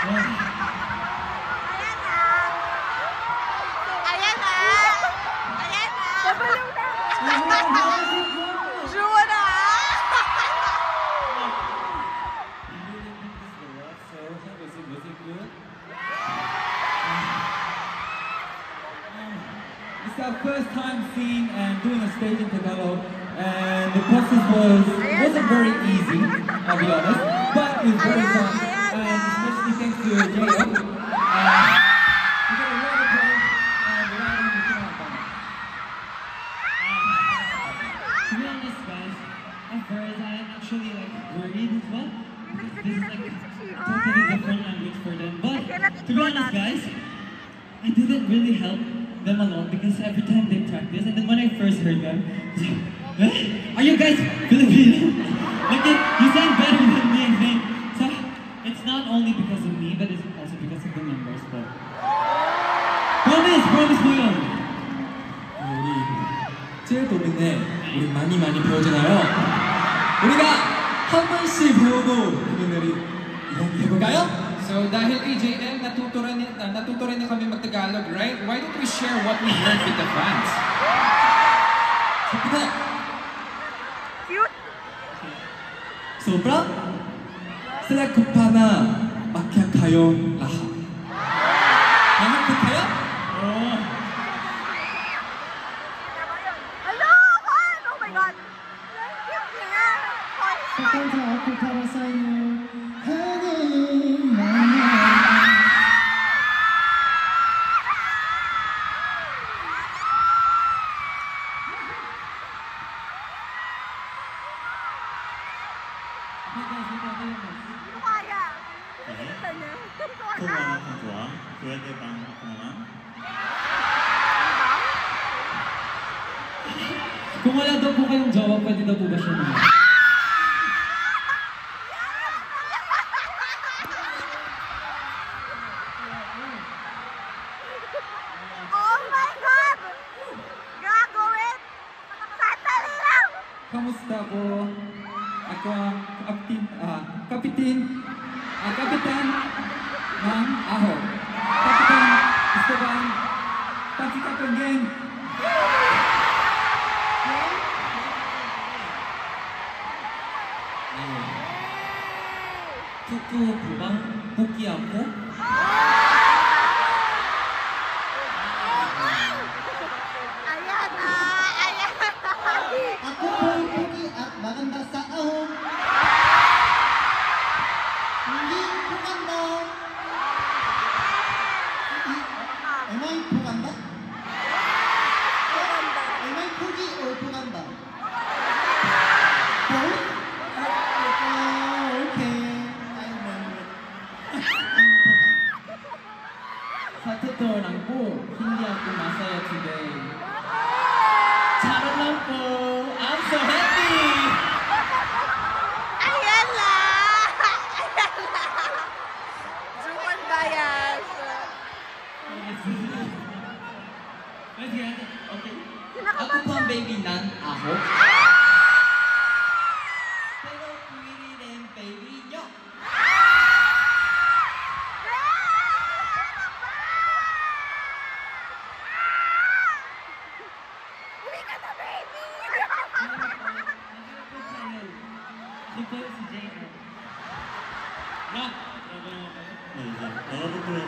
Ayan na! Ayan na! Ayan na! Babalaw na! Jua na! It's our first time seeing and doing a stage in Tagalog, and the process wasn't very easy, I'll be honest, but it was very fun, and especially thanks to Jacob. We got a lot of play, and without him we couldn't have done it. To be honest, guys, at first I am actually like worried as well. This is like a totally different language for them. But to be honest, guys, I didn't really help them alone because every time they practice, and then when I first heard them, I was like, are you guys Filipino? Like you sound better than me, and then, so it's not only because of me, but it's also because of the members. But promise mo yun. 우리 쯔도민에 우리 많이 배우잖아요. 우리가 한 번씩 배우고 그녀들이 이야기해볼까요? So dahil kay JM, natuto rin na kami mag-Tagalog, right? Why don't we share what we learned with the fans? Cute! Sobra? Sila kupana makia kayo lahat. Lahat kayo? Oh. Hello! Oh my God! Cute niya! Sakanta ako para sa inyo. Hindi ko kaya. Kita niya. 좋아. 줘야 돼, 방 하나만. Kung wala daw po kayong jowa, pwede daw po ba siya naman? Oh my God! Gagawin! Sandali lang! Kamusta po? Ako ang kapitan ng Ahok. Kapitan Esteban Pagkikapanggen. Totoo po bang Poki ako? Ayan na! Ayan na! Ako po'y pugi at maganda sa ahong. Hindi puganda. Am I puganda? Am I pugi or puganda? Both? Okay. I remember. I'm puganda. Sa totoo lang po, hindi ako masaya today. Charot lang po! I'm so happy! Ayan lang! Ayan lang! Juan Bias! Let's get it. Okay. Kinakabahan Ako po ang siya. baby ng Ahok. Pero pretty din baby nyo. Uwi ka na, baby! Ito po si JM. 네, 이제 여러분들의